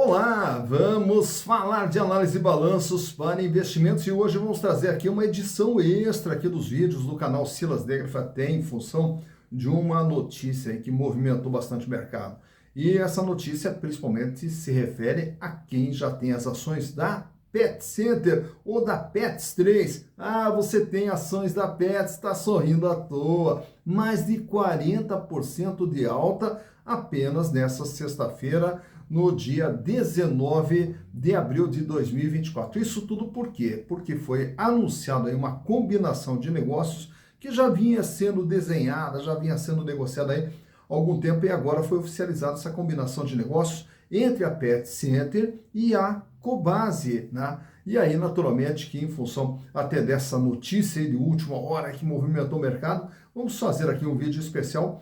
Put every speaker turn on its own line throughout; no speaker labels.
Olá, vamos falar de análise de balanços para investimentos e hoje vamos trazer aqui uma edição extra aqui dos vídeos do canal Silas Degraf, até em função de uma notícia aí que movimentou bastante o mercado. E essa notícia principalmente se refere a quem já tem as ações da Pet Center ou da Pets 3. Ah, você tem ações da Pets, está sorrindo à toa. Mais de 40% de alta apenas nessa sexta-feira, no dia 19 de abril de 2024. Isso tudo por quê? Porque foi anunciado aí uma combinação de negócios que já vinha sendo desenhada, já vinha sendo negociada aí há algum tempo e agora foi oficializada essa combinação de negócios entre a Pet Center e a Cobasi, né? E aí, naturalmente, que em função até dessa notícia de última hora que movimentou o mercado, vamos fazer aqui um vídeo especial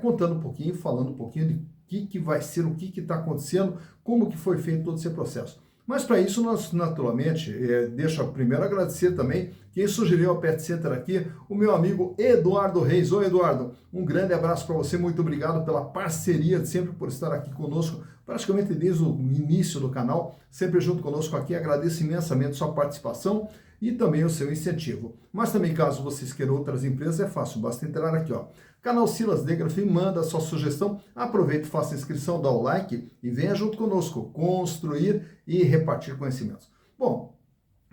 contando um pouquinho, falando um pouquinho de que vai ser, o que está acontecendo, como que foi feito todo esse processo. Mas para isso nós, naturalmente, deixo eu primeiro agradecer também quem sugeriu a Pet Center aqui, o meu amigo Eduardo Reis. Oi, Eduardo, um grande abraço para você, muito obrigado pela parceria, sempre por estar aqui conosco, praticamente desde o início do canal, sempre junto conosco aqui, agradeço imensamente sua participação e também o seu incentivo. Mas também, caso vocês queiram outras empresas, é fácil, basta entrar aqui, ó. Canal Silas Degraf, manda a sua sugestão, aproveite, faça a inscrição, dá o like e venha junto conosco construir e repartir conhecimentos. Bom,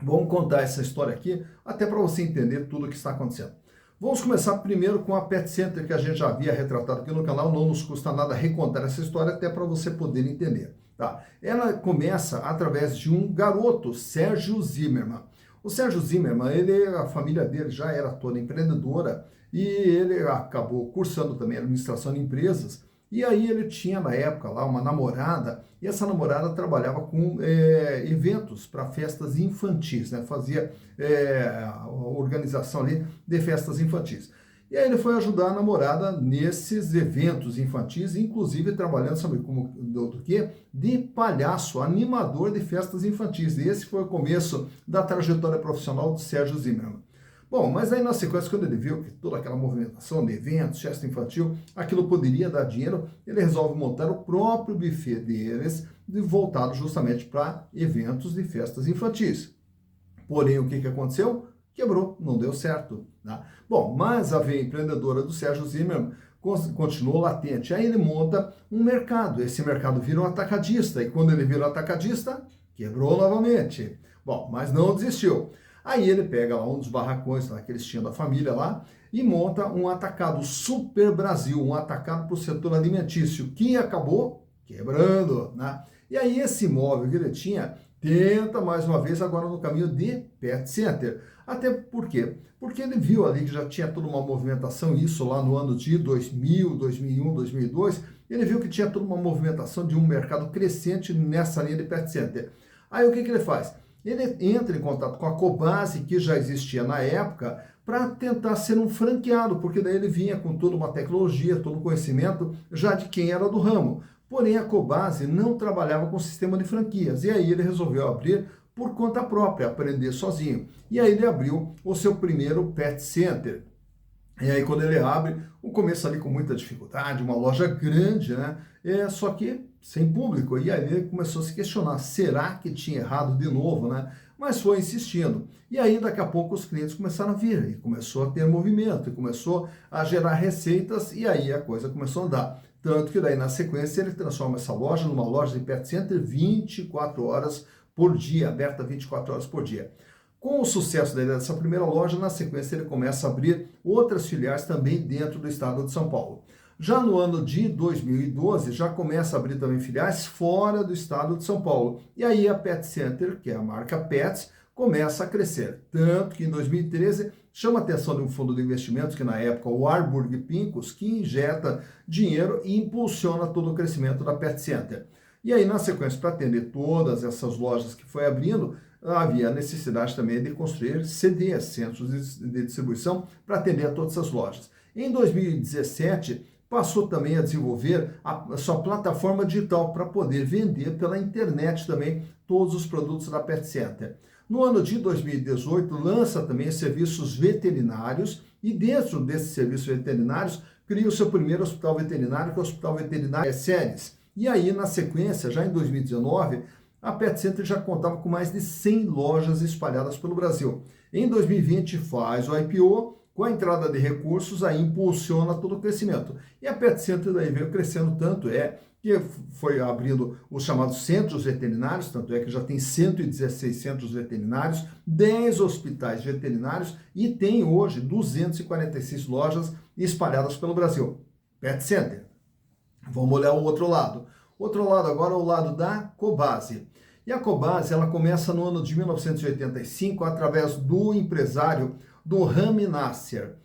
vamos contar essa história aqui, até para você entender tudo o que está acontecendo. Vamos começar primeiro com a Pet Center, que a gente já havia retratado aqui no canal, não nos custa nada recontar essa história, até para você poder entender. Tá? Ela começa através de um garoto, Sérgio Zimmermann. O Sérgio Zimmermann, a família dele já era toda empreendedora e ele acabou cursando também administração de empresas. E aí ele tinha na época lá uma namorada e essa namorada trabalhava com eventos para festas infantis, né? Fazia a organização ali de festas infantis. E aí ele foi ajudar a namorada nesses eventos infantis, inclusive trabalhando, sabe como do quê? De palhaço, animador de festas infantis. E esse foi o começo da trajetória profissional do Sérgio Zimmermann. Bom, mas aí na sequência, quando ele viu que toda aquela movimentação de eventos, festa infantil, aquilo poderia dar dinheiro, ele resolve montar o próprio buffet deles, voltado justamente para eventos de festas infantis. Porém, o que aconteceu? Quebrou, não deu certo. Né? Bom, mas a veia empreendedora do Sérgio Zimmermann continuou latente. Aí ele monta um mercado, esse mercado vira um atacadista, e quando ele vira um atacadista, quebrou novamente. Bom, mas não desistiu. Aí ele pega lá um dos barracões lá que eles tinham da família lá e monta um atacado Super Brasil, um atacado para o setor alimentício, que acabou quebrando. Né? E aí esse imóvel que ele tinha tenta mais uma vez agora no caminho de Pet Center. Até por quê? Porque ele viu ali que já tinha toda uma movimentação, isso lá no ano de 2000, 2001, 2002, ele viu que tinha toda uma movimentação de um mercado crescente nessa linha de Pet Center. Aí o que ele faz? Ele entra em contato com a Cobasi, que já existia na época, para tentar ser um franqueado, porque daí ele vinha com toda uma tecnologia, todo o conhecimento já de quem era do ramo. Porém, a Cobasi não trabalhava com sistema de franquias, e aí ele resolveu abrir por conta própria, aprender sozinho. E aí ele abriu o seu primeiro Pet Center. E aí quando ele abre, o começo ali com muita dificuldade, uma loja grande, né? Só que sem público. E aí ele começou a se questionar, será que tinha errado de novo, né? Mas foi insistindo. E aí daqui a pouco os clientes começaram a vir, e começou a ter movimento, e começou a gerar receitas, e aí a coisa começou a andar. Tanto que daí na sequência ele transforma essa loja numa loja de Pet Center 24 horas por dia, aberta 24 horas por dia. Com o sucesso dessa primeira loja, na sequência ele começa a abrir outras filiais também dentro do estado de São Paulo. Já no ano de 2012, já começa a abrir também filiais fora do estado de São Paulo. E aí a Pet Center, que é a marca Pets, começa a crescer. Tanto que em 2013 chama a atenção de um fundo de investimentos, que na época o Warburg Pincus, que injeta dinheiro e impulsiona todo o crescimento da Pet Center. E aí, na sequência, para atender todas essas lojas que foi abrindo, havia a necessidade também de construir CDs, centros de distribuição, para atender a todas essas lojas. Em 2017, passou também a desenvolver a sua plataforma digital para poder vender pela internet também todos os produtos da Pet Center. No ano de 2018, lança também serviços veterinários e dentro desses serviços veterinários cria o seu primeiro hospital veterinário, que é o Hospital Veterinário Séries. E aí, na sequência, já em 2019, a Pet Center já contava com mais de 100 lojas espalhadas pelo Brasil. Em 2020 faz o IPO, com a entrada de recursos, aí impulsiona todo o crescimento. E a Pet Center daí veio crescendo tanto, que foi abrindo os chamados centros veterinários, tanto é que já tem 116 centros veterinários, 10 hospitais veterinários e tem hoje 246 lojas espalhadas pelo Brasil. Pet Center. Vamos olhar o outro lado. Outro lado agora é o lado da Cobasi. E a Cobasi, ela começa no ano de 1985 através do empresário do Rami Nasser.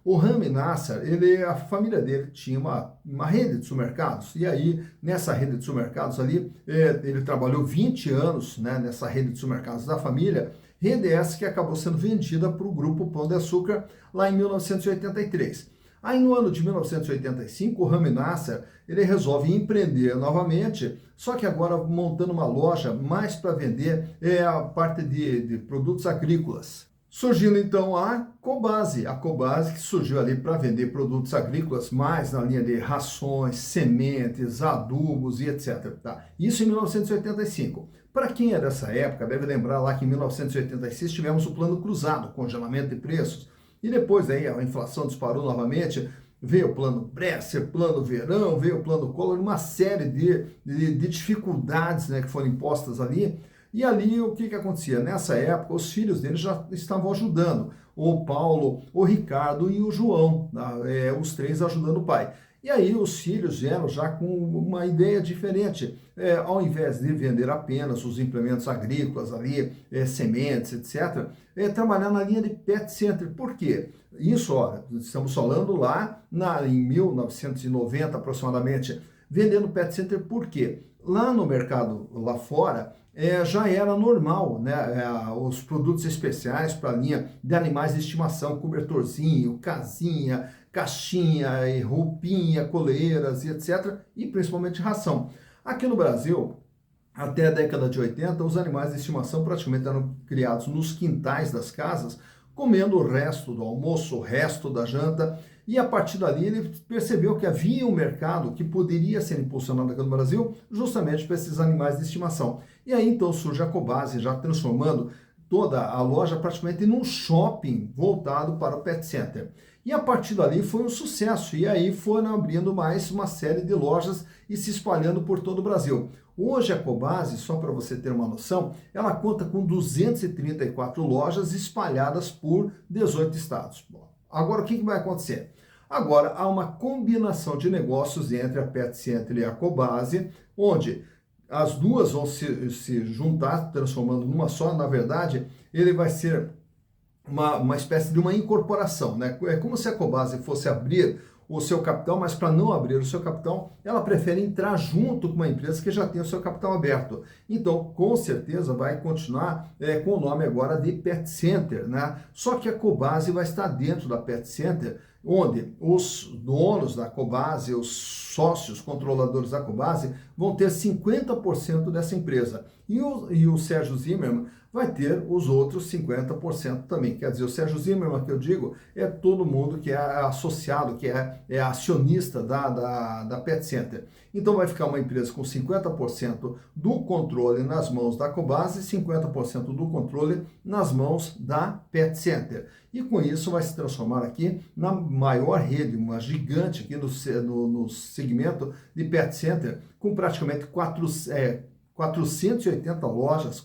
O Rami Nasser, a família dele tinha uma rede de supermercados, e aí nessa rede de supermercados ali, ele trabalhou 20 anos, né, nessa rede de supermercados da família, rede essa que acabou sendo vendida para o grupo Pão de Açúcar lá em 1983. Aí no ano de 1985, o Rami Nasser, ele resolve empreender novamente, só que agora montando uma loja mais para vender a parte de produtos agrícolas. Surgindo então a Cobasi que surgiu ali para vender produtos agrícolas, mais na linha de rações, sementes, adubos e etc. Tá? Isso em 1985. Para quem é dessa época, deve lembrar lá que em 1986 tivemos o Plano Cruzado, congelamento de preços, e depois aí a inflação disparou novamente, veio o Plano Bresser, Plano Verão, veio o Plano Collor, uma série de dificuldades, né, que foram impostas ali. E ali o que acontecia? Nessa época, os filhos dele já estavam ajudando. O Paulo, o Ricardo e o João, os três ajudando o pai. E aí os filhos vieram já com uma ideia diferente. Ao invés de vender apenas os implementos agrícolas ali, sementes, etc., trabalhar na linha de Pet Center. Por quê? Isso, olha, estamos falando lá em 1990 aproximadamente, vendendo Pet Center. Por quê? Lá no mercado, lá fora, já era normal, né, os produtos especiais para a linha de animais de estimação, cobertorzinho, casinha, caixinha, roupinha, coleiras e etc. E principalmente ração. Aqui no Brasil, até a década de 80, os animais de estimação praticamente eram criados nos quintais das casas, comendo o resto do almoço, o resto da janta, e a partir dali ele percebeu que havia um mercado que poderia ser impulsionado aqui no Brasil justamente para esses animais de estimação. E aí então surge a Cobasi, já transformando toda a loja praticamente num shopping voltado para o Pet Center. E a partir dali foi um sucesso, e aí foram abrindo mais uma série de lojas e se espalhando por todo o Brasil. Hoje a Cobasi, só para você ter uma noção, ela conta com 234 lojas espalhadas por 18 estados. Bom, agora o que vai acontecer? Agora há uma combinação de negócios entre a Pet Center e a Cobasi, onde as duas vão se juntar, transformando numa só. Na verdade, ele vai ser uma espécie de uma incorporação, né? É como se a Cobasi fosse abrir o seu capital, mas para não abrir o seu capital, ela prefere entrar junto com uma empresa que já tem o seu capital aberto. Então, com certeza, vai continuar com o nome agora de Pet Center, né? Só que a Cobasi vai estar dentro da Pet Center, onde os donos da Cobasi, os sócios controladores da Cobasi, vão ter 50% dessa empresa. E o Sérgio Zimmermann vai ter os outros 50% também. Quer dizer, o Sérgio Zimmermann, que eu digo, é todo mundo que é associado, que é acionista da Pet Center. Então vai ficar uma empresa com 50% do controle nas mãos da Cobasi e 50% do controle nas mãos da Pet Center. E com isso vai se transformar aqui na maior rede, uma gigante aqui no segmento de Pet Center, com praticamente 480 lojas,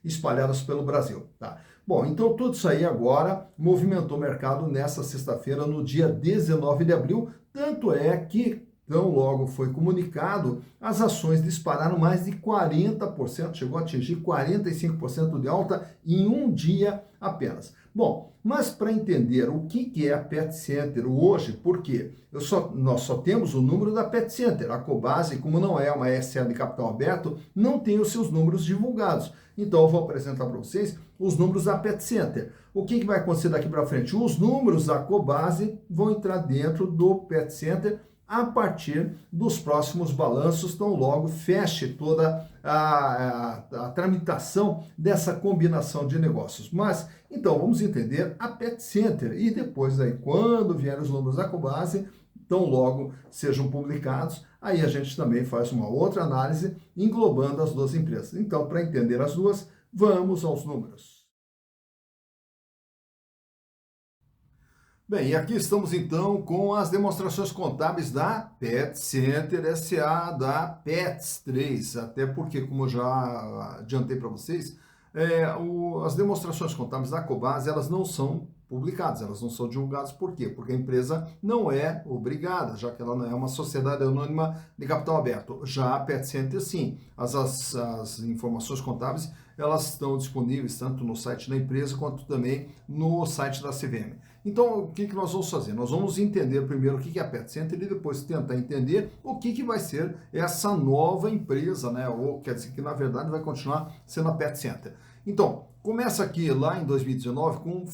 espalhadas pelo Brasil. Tá? Bom, então tudo isso aí agora movimentou o mercado nessa sexta-feira, no dia 19 de abril, tanto é que tão logo foi comunicado, as ações dispararam mais de 40%, chegou a atingir 45% de alta em um dia apenas. Bom, mas para entender o que é a Pet Center hoje, por quê? Nós só temos o número da Pet Center. A Cobasi, como não é uma SA de capital aberto, não tem os seus números divulgados. Então eu vou apresentar para vocês os números da Pet Center. O que vai acontecer daqui para frente? Os números da Cobasi vão entrar dentro do Pet Center a partir dos próximos balanços, tão logo feche toda a tramitação dessa combinação de negócios. Mas, então, vamos entender a Pet Center e depois, aí, quando vier os números da Cobasi, tão logo sejam publicados. Aí a gente também faz uma outra análise englobando as duas empresas. Então, para entender as duas, vamos aos números. Bem, e aqui estamos então com as demonstrações contábeis da Pet Center S.A., da Pets 3, até porque, como eu já adiantei para vocês, as demonstrações contábeis da Cobasi, elas não são publicadas, elas não são divulgadas. Por quê? Porque a empresa não é obrigada, já que ela não é uma sociedade anônima de capital aberto. Já a Pet Center, sim, as informações contábeis, elas estão disponíveis tanto no site da empresa quanto também no site da CVM. Então, o que nós vamos fazer? Nós vamos entender primeiro o que é a Pet Center e depois tentar entender o que vai ser essa nova empresa, né? Ou quer dizer que, na verdade, vai continuar sendo a Pet Center. Então, começa aqui lá em 2019 com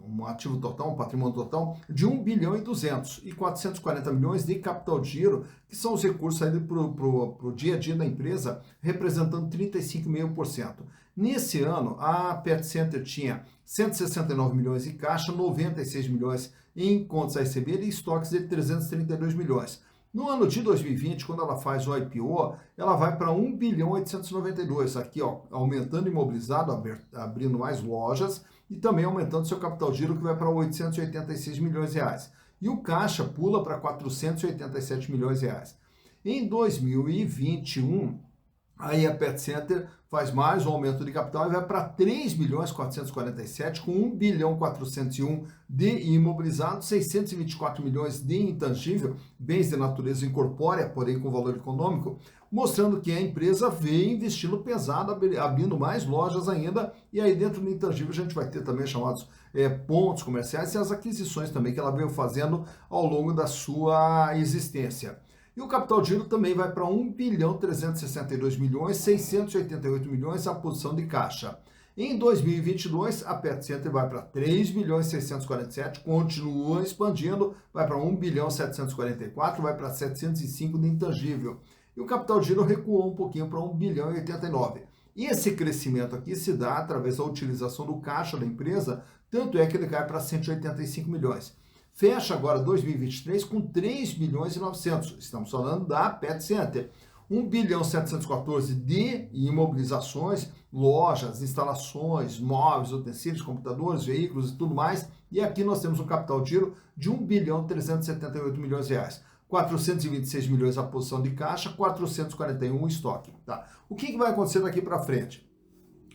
um ativo total, um patrimônio total de 1 bilhão e 200 e 440 milhões de capital de giro, que são os recursos aí para o dia a dia da empresa, representando 35,5%. Nesse ano, a Pet Center tinha 169 milhões em caixa, 96 milhões em contas a receber e estoques de 332 milhões. No ano de 2020, quando ela faz o IPO, ela vai para 1 bilhão 892, aqui ó, aumentando imobilizado, abrindo mais lojas e também aumentando seu capital de giro, que vai para 886 milhões de reais. E o caixa pula para 487 milhões de reais. Em 2021, aí a Pet Center faz mais um aumento de capital e vai para 3 milhões 447, com 1 bilhão 401 de imobilizado, 624 milhões de intangível, bens de natureza incorpórea, porém com valor econômico, mostrando que a empresa vem investindo pesado, abrindo mais lojas ainda, e aí dentro do intangível a gente vai ter também chamados pontos comerciais e as aquisições também que ela veio fazendo ao longo da sua existência. E o capital de giro também vai para 1 bilhão 362 milhões, 688 milhões a posição de caixa. Em 2022, a Pet Center vai para 3 bilhões 647, continua expandindo, vai para 1 bilhão 744, vai para 705 de intangível. E o capital de giro recuou um pouquinho para 1 bilhão e 89. E esse crescimento aqui se dá através da utilização do caixa da empresa, tanto é que ele cai para 185 milhões. Fecha agora 2023 com 3 bilhões e 900. Estamos falando da Pet Center. 1 bilhão 714 de imobilizações, lojas, instalações, móveis, utensílios, computadores, veículos e tudo mais. E aqui nós temos um capital de giro de 1 bilhão 378 milhões de reais. 426 milhões a posição de caixa, 441 o estoque. Tá? O que vai acontecer daqui para frente?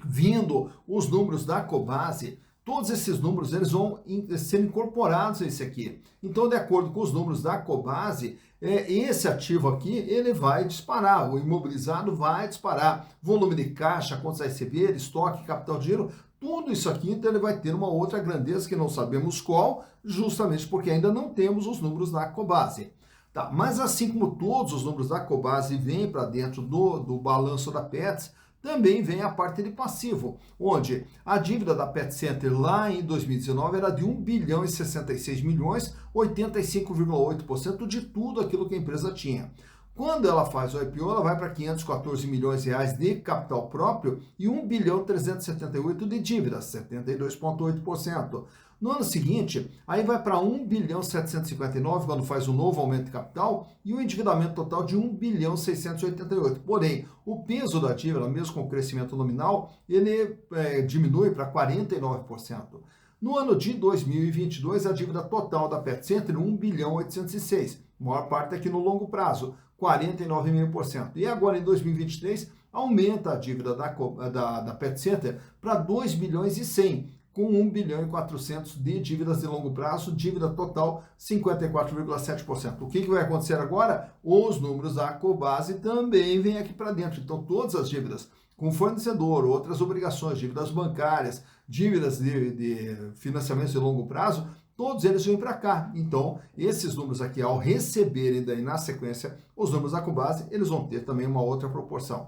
Vindo os números da Cobasi, todos esses números eles vão ser incorporados a esse aqui. Então, de acordo com os números da Cobasi, esse ativo aqui ele vai disparar, o imobilizado vai disparar. Volume de caixa, contas a receber, estoque, capital de giro, tudo isso aqui, então ele vai ter uma outra grandeza que não sabemos qual, justamente porque ainda não temos os números da Cobasi. Tá, mas assim como todos os números da Cobasi vêm para dentro do balanço da Pets, também vem a parte de passivo, onde a dívida da Pet Center lá em 2019 era de 1 bilhão e 66 milhões, 85,8% de tudo aquilo que a empresa tinha. Quando ela faz o IPO, ela vai para 514 milhões de reais de capital próprio e 1 bilhão 378 de dívidas, 72,8%. No ano seguinte, aí vai para 1 bilhão 759, quando faz um novo aumento de capital, e um endividamento total de 1 bilhão 688. Porém, o peso da dívida, mesmo com o crescimento nominal, ele diminui para 49%. No ano de 2022, a dívida total da Pet Center, 1 bilhão 806. Maior parte aqui no longo prazo, 49,5%. E agora, em 2023, aumenta a dívida da Pet Center para 2 bilhões e 100, com 1 bilhão e 400 de dívidas de longo prazo, dívida total 54,7%. O que vai acontecer agora? Os números da Cobasi também vêm aqui para dentro. Então, todas as dívidas com fornecedor, outras obrigações, dívidas bancárias, dívidas de financiamentos de longo prazo, todos eles vêm para cá. Então, esses números aqui, ao receberem daí na sequência os números da Cobasi, eles vão ter também uma outra proporção.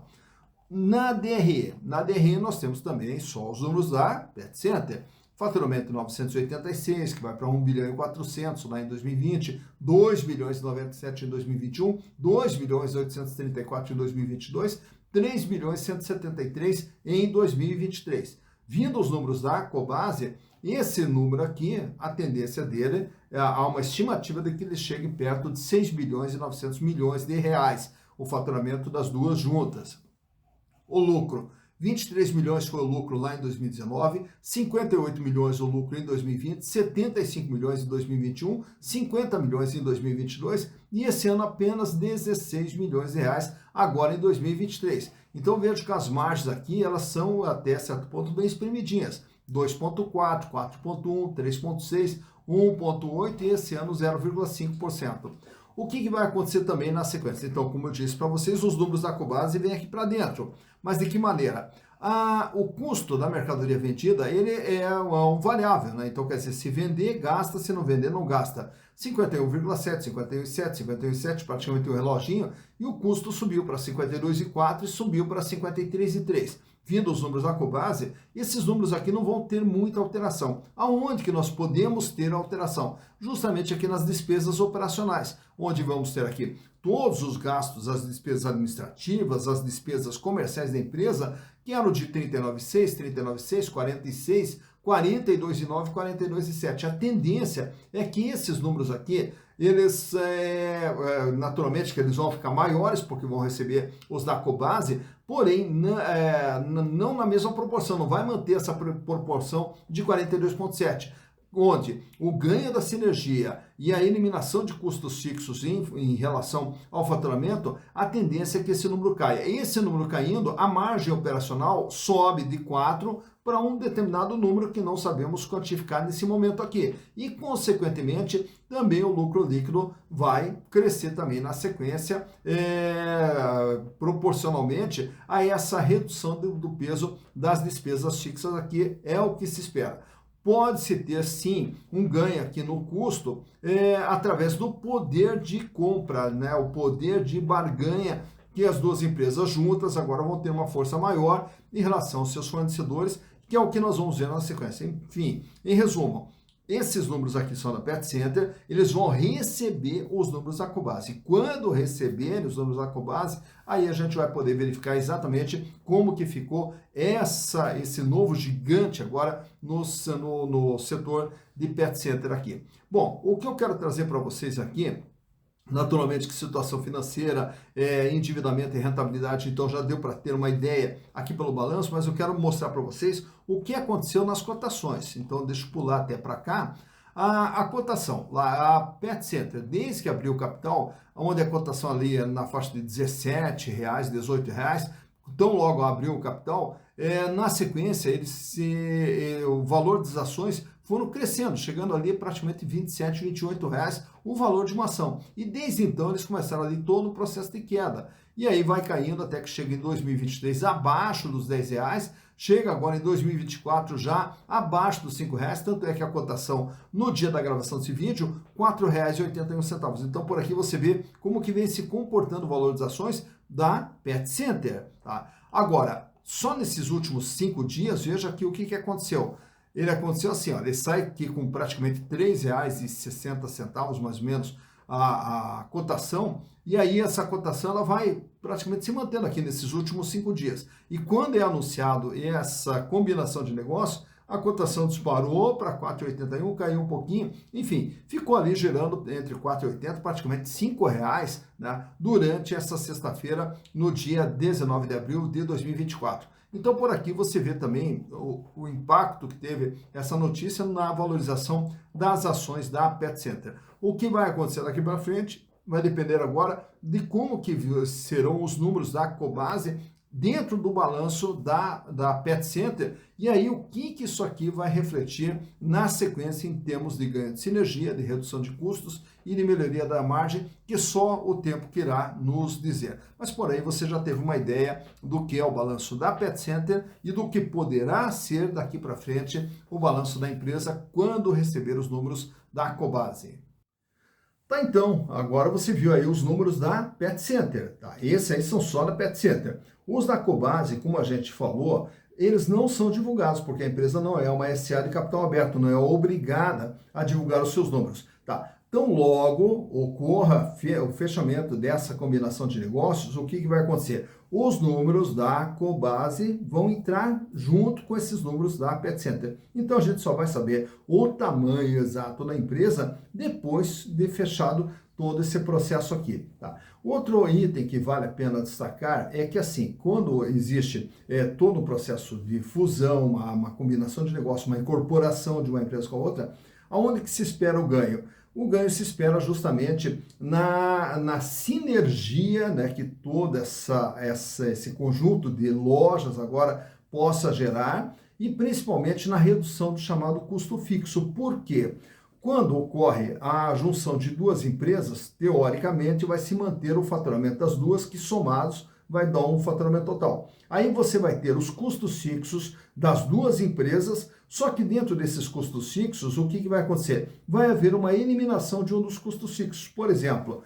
Na DRE nós temos também só os números da Pet Center. Faturamento 986, que vai para 1 bilhão e 400 lá em 2020, 2 bilhões e 97 em 2021, 2 bilhões e 834 em 2022, 3 bilhões e 173 em 2023. Vindo os números da Cobasi, esse número aqui, a tendência dele, há uma estimativa de que ele chegue perto de 6 bilhões e 900 milhões de reais, o faturamento das duas juntas. O lucro, 23 milhões foi o lucro lá em 2019, 58 milhões o lucro em 2020, 75 milhões em 2021, 50 milhões em 2022 e esse ano apenas 16 milhões de reais agora em 2023. Então vejo que as margens aqui, elas são até certo ponto bem espremidinhas. 2,4, 4,1, 3,6, 1,8 e esse ano 0,5%. O que vai acontecer também na sequência? Então, como eu disse para vocês, os números da Cobasi vêm aqui para dentro. Mas de que maneira? O custo da mercadoria vendida, ele é um variável, né? Então, quer dizer, se vender, gasta, se não vender, não gasta. 51,7, 51,7, 51,7, praticamente um reloginho, e o custo subiu para 52,4 e subiu para 53,3. Vindo os números da Cobasi, esses números aqui não vão ter muita alteração. Aonde que nós podemos ter alteração? Justamente aqui nas despesas operacionais, onde vamos ter aqui todos os gastos, as despesas administrativas, as despesas comerciais da empresa, que eram de 39,6, 39,6, 46, 42,9, 42,7. A tendência é que esses números aqui, eles, naturalmente, que eles vão ficar maiores, porque vão receber os da Cobasi, porém, não na mesma proporção, não vai manter essa proporção de 42,7, onde o ganho da sinergia e a eliminação de custos fixos em relação ao faturamento, a tendência é que esse número caia. Esse número caindo, a margem operacional sobe de 4 para um determinado número que não sabemos quantificar nesse momento aqui. E, consequentemente, também o lucro líquido vai crescer também na sequência, proporcionalmente a essa redução do peso das despesas fixas aqui, é o que se espera. Pode-se ter, sim, um ganho aqui no custo através do poder de compra, né? O poder de barganha que as duas empresas juntas agora vão ter uma força maior em relação aos seus fornecedores, que é o que nós vamos ver na sequência. Enfim, em resumo, esses números aqui são da Pet Center, eles vão receber os números da Cobasi. Quando receberem os números da Cobasi, aí a gente vai poder verificar exatamente como que ficou esse novo gigante agora no setor de Pet Center aqui. Bom, o que eu quero trazer para vocês aqui, naturalmente que situação financeira, endividamento e rentabilidade, então já deu para ter uma ideia aqui pelo balanço, mas eu quero mostrar para vocês o que aconteceu nas cotações. Então deixa eu pular até para cá. A cotação, lá, a Pet Center, desde que abriu o capital, onde a cotação ali é na faixa de R$17, R$18, tão logo abriu o capital, na sequência o valor das ações foram crescendo, chegando ali praticamente R$27, R$28 o valor de uma ação. E desde então eles começaram ali todo o processo de queda. E aí vai caindo até que chega em 2023 abaixo dos R$10, chega agora em 2024 já abaixo dos R$5, tanto é que a cotação no dia da gravação desse vídeo, R$4,81. Então por aqui você vê como que vem se comportando o valor das ações da Pet Center. Tá? Agora, só nesses últimos 5 dias, veja aqui o que aconteceu. Ele aconteceu assim, ó, ele sai aqui com praticamente R$3,60, mais ou menos, a cotação, e aí essa cotação ela vai praticamente se mantendo aqui nesses últimos 5 dias. E quando é anunciado essa combinação de negócios, a cotação disparou para 4,81, caiu um pouquinho, enfim, ficou ali gerando entre 4,80 praticamente R$5, né, durante essa sexta-feira, no dia 19 de abril de 2024. Então, por aqui você vê também o impacto que teve essa notícia na valorização das ações da Pet Center. O que vai acontecer daqui para frente vai depender agora de como que serão os números da Cobasi dentro do balanço da Pet Center, e aí o que isso aqui vai refletir na sequência em termos de ganho de sinergia, de redução de custos e de melhoria da margem, que só o tempo que irá nos dizer. Mas por aí você já teve uma ideia do que é o balanço da Pet Center e do que poderá ser daqui para frente o balanço da empresa quando receber os números da Cobasi. Tá, então, agora você viu aí os números da Pet Center, tá? Esses aí são só da Pet Center. Os da Cobasi, como a gente falou, eles não são divulgados, porque a empresa não é uma SA de capital aberto, não é obrigada a divulgar os seus números, tá? Então, logo ocorra o fechamento dessa combinação de negócios, o que vai acontecer? os números da Cobasi vão entrar junto com esses números da Pet Center. Então a gente só vai saber o tamanho exato da empresa depois de fechado todo esse processo aqui. Tá? Outro item que vale a pena destacar é que, assim, quando existe todo o processo de fusão, uma combinação de negócio, uma incorporação de uma empresa com a outra, aonde que se espera o ganho? O ganho se espera justamente na sinergia, né, que todo esse conjunto de lojas agora possa gerar, e principalmente na redução do chamado custo fixo. Por quê? Quando ocorre a junção de duas empresas, teoricamente vai se manter o faturamento das duas, que somados vai dar um faturamento total. Aí você vai ter os custos fixos das duas empresas, só que dentro desses custos fixos, o que vai acontecer? Vai haver uma eliminação de um dos custos fixos. Por exemplo,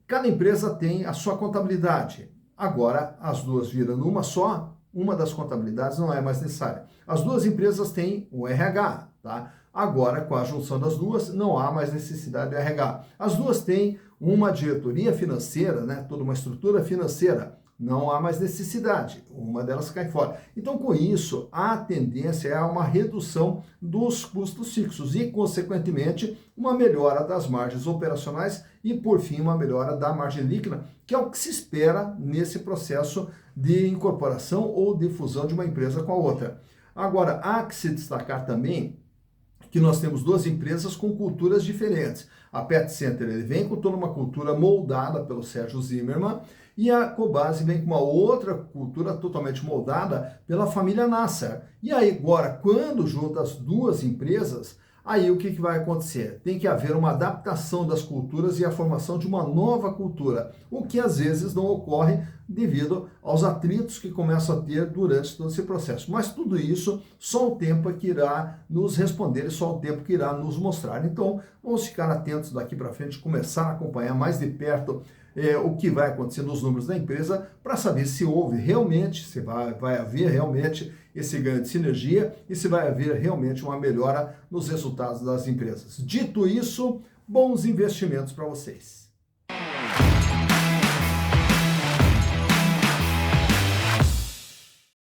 cada empresa tem a sua contabilidade. Agora, as duas viram numa só, uma das contabilidades não é mais necessária. As duas empresas têm o RH, tá? Agora, com a junção das duas, não há mais necessidade de RH. As duas têm uma diretoria financeira, né, toda uma estrutura financeira. Não há mais necessidade, uma delas cai fora. Então, com isso, a tendência é uma redução dos custos fixos e, consequentemente, uma melhora das margens operacionais e, por fim, uma melhora da margem líquida, que é o que se espera nesse processo de incorporação ou de fusão de uma empresa com a outra. Agora, há que se destacar também que nós temos duas empresas com culturas diferentes. A Pet Center ele vem com toda uma cultura moldada pelo Sérgio Zimmermann e a Cobasi vem com uma outra cultura totalmente moldada pela família Nasser. E aí agora, quando junta as duas empresas, aí o que vai acontecer? Tem que haver uma adaptação das culturas e a formação de uma nova cultura, o que às vezes não ocorre devido aos atritos que começam a ter durante todo esse processo. Mas tudo isso, só o tempo é que irá nos responder e só o tempo que irá nos mostrar. Então, vamos ficar atentos daqui para frente, começar a acompanhar mais de perto o que vai acontecer nos números da empresa para saber se houve realmente, se vai haver realmente esse ganho de sinergia e se vai haver realmente uma melhora nos resultados das empresas. Dito isso, bons investimentos para vocês.